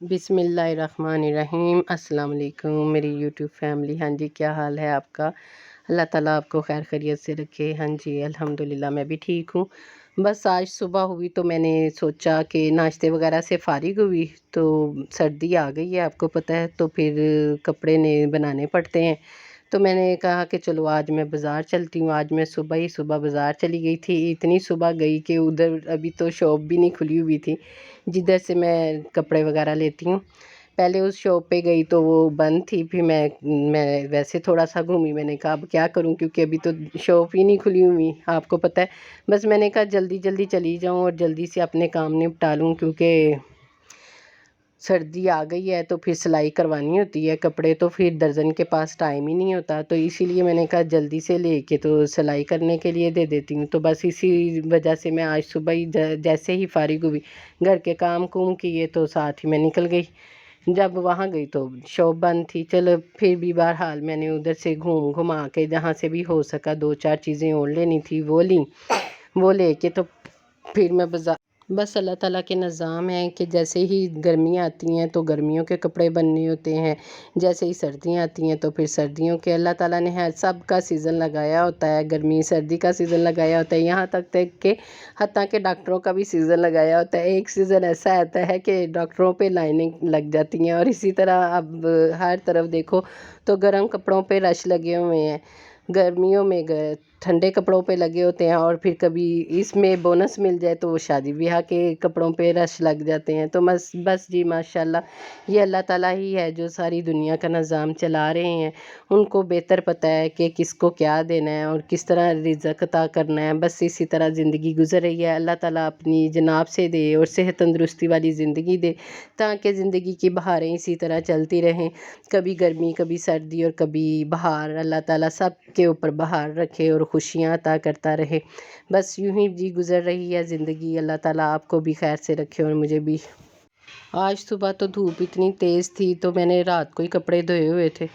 बिस्मिल्लाहिर्रहमानिर्रहीम। अस्सलाम वालेकुम मेरी यूट्यूब फैमिली। हाँ जी, क्या हाल है आपका? अल्लाह ताला आपको खैर खैरियत से रखे। हाँ जी, अल्हम्दुलिल्लाह मैं भी ठीक हूँ। बस आज सुबह हुई तो मैंने सोचा कि नाश्ते वगैरह से फ़ारिग हुई तो सर्दी आ गई है, आपको पता है, तो फिर कपड़े नए बनाने पड़ते हैं। तो मैंने कहा कि चलो आज मैं बाज़ार चलती हूँ। आज मैं सुबह ही सुबह बाज़ार चली गई थी। इतनी सुबह गई कि उधर अभी तो शॉप भी नहीं खुली हुई थी जिधर से मैं कपड़े वगैरह लेती हूँ। पहले उस शॉप पे गई तो वो बंद थी, फिर मैं वैसे थोड़ा-सा घूमी। मैंने कहा अब क्या करूँ, क्योंकि अभी तो शॉप ही नहीं खुली हुई, आपको पता है। बस मैंने कहा जल्दी-जल्दी चली जाऊँ और जल्दी से अपने काम निपटा लूँ, क्योंकि सर्दी आ गई है तो फिर सिलाई करवानी होती है कपड़े, तो फिर दर्जन के पास टाइम ही नहीं होता। तो इसीलिए मैंने कहा जल्दी से लेके तो सिलाई करने के लिए दे देती हूँ। तो बस इसी वजह से मैं आज सुबह ही जैसे ही फारिग हुई, घर के काम कुम किए तो साथ ही मैं निकल गई। जब वहाँ गई तो शॉप बंद थी। चलो फिर भी बहरहाल मैंने उधर से घूम घुमा के जहाँ से भी हो सका 2-4 चीज़ें और लेनी थी वो लीं। वो लेके तो फिर मैं बस अल्लाह ताला के निज़ाम है कि जैसे ही गर्मियाँ आती हैं तो गर्मियों के कपड़े बनने होते हैं, जैसे ही सर्दियाँ आती हैं तो फिर सर्दियों के। अल्लाह ताला ने हर सब का सीज़न लगाया होता है, गर्मी सर्दी का सीज़न लगाया होता है, यहाँ तक कि हत्ता के डॉक्टरों का भी सीज़न लगाया होता है। एक सीज़न ऐसा आता है कि डॉक्टरों पे लाइनें लग जाती हैं, और इसी तरह अब हर तरफ देखो तो गर्म कपड़ों पे रश लगे हुए हैं। गर्मियों में ठंडे कपड़ों पे लगे होते हैं, और फिर कभी इसमें बोनस मिल जाए तो वो शादी ब्याह के कपड़ों पे रश लग जाते हैं। तो बस जी माशाल्लाह, ये अल्लाह ताला ही है जो सारी दुनिया का निज़ाम चला रहे हैं। उनको बेहतर पता है कि किसको क्या देना है और किस तरह रिज़्क अता करना है। बस इसी तरह ज़िंदगी गुजर रही है। अल्लाह ताला अपनी जनाब से दे और सेहत तंदुरुस्ती वाली ज़िंदगी दे, ताकि ज़िंदगी की बहारें इसी तरह चलती रहें, कभी गर्मी कभी सर्दी और कभी बहार। अल्लाह ताला सब के ऊपर बहार रखे और खुशियाँ अता करता रहे। बस यूं ही जी गुज़र रही है ज़िंदगी। अल्लाह ताला आपको भी खैर से रखे और मुझे भी। आज सुबह तो धूप इतनी तेज़ थी तो मैंने रात को ही कपड़े धोए हुए थे।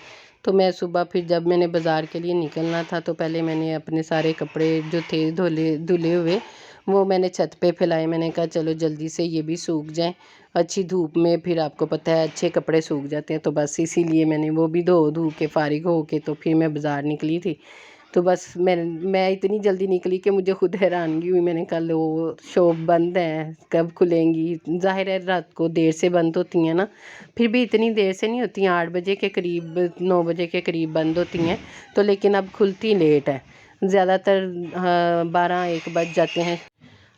तो मैं सुबह फिर जब मैंने बाज़ार के लिए निकलना था तो पहले मैंने अपने सारे कपड़े जो थे धुले हुए वो मैंने छत पे फैलाए। मैंने कहा चलो जल्दी से ये भी सूख जाएं, अच्छी धूप में फिर आपको पता है अच्छे कपड़े सूख जाते हैं। तो बस इसीलिए मैंने वो भी धो के फारिग हो के तो फिर मैं बाज़ार निकली थी। तो बस मैं इतनी जल्दी निकली कि मुझे खुद हैरानगी हुई। मैंने कहा लो शॉप बंद है, कब खुलेंगी? ज़ाहिर है रात को देर से बंद होती हैं ना, फिर भी इतनी देर से नहीं होती हैं, 8 बजे के करीब 9 बजे के करीब बंद होती हैं। तो लेकिन अब खुलती लेट है, ज़्यादातर 12-1 बज जाते हैं।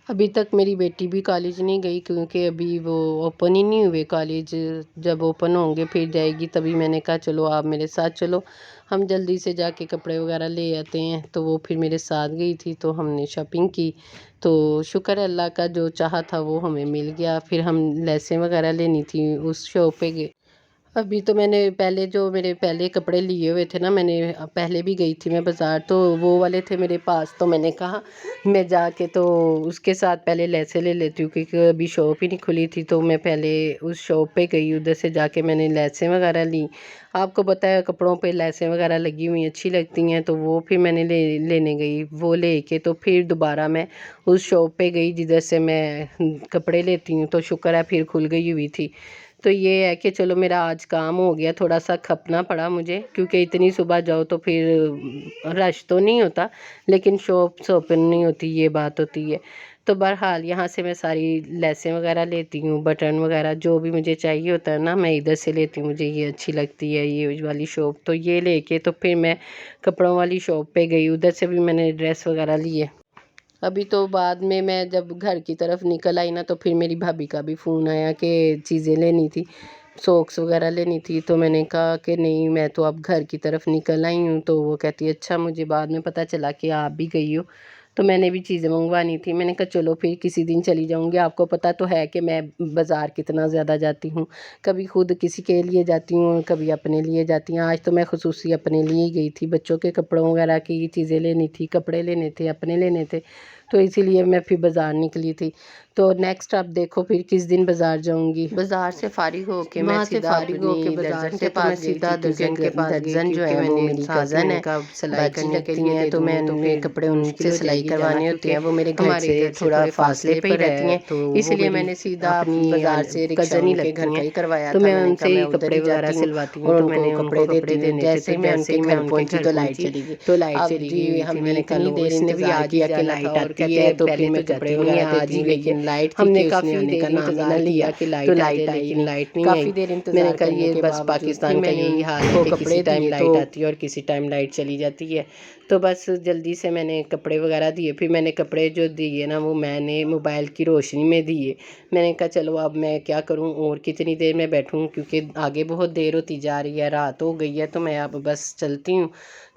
अभी तक मेरी बेटी भी कॉलेज नहीं गई, क्योंकि अभी वो ओपन ही नहीं हुए कॉलेज। जब ओपन होंगे फिर जाएगी। तभी मैंने कहा चलो आप मेरे साथ चलो, हम जल्दी से जाके कपड़े वगैरह ले आते हैं। तो वो फिर मेरे साथ गई थी तो हमने शॉपिंग की। तो शुक्र है अल्लाह का, जो चाहा था वो हमें मिल गया। फिर हम लेसें वगैरह लेनी थी, उस शॉप पे गए। अभी तो मैंने पहले जो मेरे पहले कपड़े लिए हुए थे ना, मैंने पहले भी गई थी मैं बाज़ार, तो वो वाले थे मेरे पास। तो मैंने कहा मैं जाके तो उसके साथ पहले लेसें ले लेती हूँ, क्योंकि अभी शॉप ही नहीं खुली थी। तो मैं पहले उस शॉप पे गई, उधर से जाके मैंने लेसें वगैरह ली। आपको पता है कपड़ों पे लेसें वगैरह लगी हुई अच्छी लगती हैं, तो वो फिर मैंने लेने गई। वो लेके तो फिर दोबारा मैं उस शॉप पे गई जिधर से मैं कपड़े लेती हूँ। तो शुक्र है फिर खुल गई हुई थी। तो ये है कि चलो मेरा आज काम हो गया। थोड़ा सा खपना पड़ा मुझे, क्योंकि इतनी सुबह जाओ तो फिर रश तो नहीं होता, लेकिन शॉप्स ओपन नहीं होती, ये बात होती है। तो बहरहाल यहाँ से मैं सारी लेसें वगैरह लेती हूँ, बटन वगैरह जो भी मुझे चाहिए होता है ना, मैं इधर से लेती हूँ। मुझे ये अच्छी लगती है ये वाली शॉप। तो ये लेके तो फिर मैं कपड़ों वाली शॉप पे गई, उधर से भी मैंने ड्रेस वगैरह लिए। अभी तो बाद में मैं जब घर की तरफ निकल आई ना, तो फिर मेरी भाभी का भी फ़ोन आया कि चीज़ें लेनी थी, सॉक्स वगैरह लेनी थी। तो मैंने कहा कि नहीं, मैं तो अब घर की तरफ निकल आई हूँ। तो वो कहती है अच्छा, मुझे बाद में पता चला कि आप भी गई हो, तो मैंने भी चीज़ें मंगवानी थी। मैंने कहा चलो फिर किसी दिन चली जाऊँगी। आपको पता तो है कि मैं बाज़ार कितना ज़्यादा जाती हूँ, कभी खुद किसी के लिए जाती हूँ, कभी अपने लिए जाती हूँ। आज तो मैं खुसूसी अपने लिए ही गई थी, बच्चों के कपड़ों वगैरह की चीज़ें लेनी थी, कपड़े लेने थे, अपने लेने थे। تو اسی لیے میں پھر بازار نکلی تھی. تو نیکسٹ آپ دیکھو پھر کس دن بازار جاؤں گی. بازار سے فارغ ہو کے میں وہاں سے سیدھا فارغ ہو کے اپنی بازار درزن سے کے تو میں پاس گئی سیدھا تھی، درزن کے پاس گئی درزن جو کیونکہ ہے میں وہ نے میری ساتھ ہی کزن میں ہے، نے کہا سلائی کرنے بچیاں کے لیے ہیں دے تو دوں میں تو پھر کپڑے ان مشکل سے ہو جائے سلائی گی جانا کروانی ہوتی کیونکہ ہیں، وہ میرے گھر ہمارے سے گھر سے تھوڑا تھوڑے فاصلے فاصلے پہ پر رہتی ہے. ہیں، تو اس وہ لیے میں میری نے سیدھا اپنی بازار سے رکشا کزن ہی ان کے گھر لگتی کا ہیں. ہی کروایا تو تھا. میں میں ان نے سے کہا میں ہی ادھر کپڑے ہی وغیرہ جاتی ہوں سلواتی ہوں. اور تو ان میں کو نے ان کو کپڑے کپڑے دیتی ہوں. دینے تھے. جیسے تو ہی میں ان جیسے کے ہی میں گھر ان کے پہنچی گھر تو لائٹ پہنچی چلی گئی. تو لائٹ اب چلی جی گئی ہم تھی. میں نے نے کہا لو اتنی اس نے بھی انتظار آج ہی کیا کیا کہ لائٹ اور آتی کہتے ہے. ہیں تو پھر پہلے میں تو کہتی کپڑے نہیں ہے وغیرہ آج دیتی ہی ہوں، گئی ہے. لیکن لائٹ ہم تھی نے کہ اس نے کافی آنے کا دیر نام ہی نہ انتظار لیا کیا کہ تو لائٹ آ لائٹ جائے، آئی لیکن نہیں. لائٹ نہیں آئی. کافی دیر میں نے انتظار کہا کرنے یہ کے بس باوجود پھر پاکستان کا میں نے یہی ان حال ہے کو کہ کسی کپڑے ٹائم دیے. لائٹ تو آتی ہے اور کسی ٹائم لائٹ چلی جاتی ہے. تو بس جلدی سے میں نے کپڑے وغیرہ دیے. پھر میں نے کپڑے جو دیے نا وہ میں نے موبائل کی روشنی میں دیے. میں نے کہا چلو اب میں کیا کروں اور کتنی دیر میں بیٹھوں کیونکہ آگے بہت دیر ہوتی جا رہی ہے، رات ہو گئی ہے. تو میں اب بس چلتی ہوں.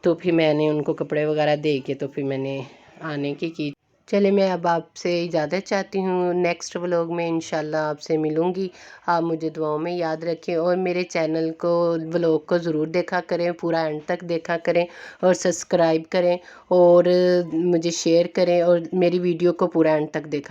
تو پھر میں نے ان کو کپڑے وغیرہ دے کے تو پھر میں نے آنے کی. چلے میں اب آپ سے اجازت چاہتی ہوں. نیکسٹ ولوگ میں انشاءاللہ آپ سے ملوں گی. آپ مجھے دعاؤں میں یاد رکھیں اور میرے چینل کو ولوگ کو ضرور دیکھا کریں، پورا اینڈ تک دیکھا کریں اور سبسکرائب کریں اور مجھے شیئر کریں اور میری ویڈیو کو پورا اینڈ تک دیکھا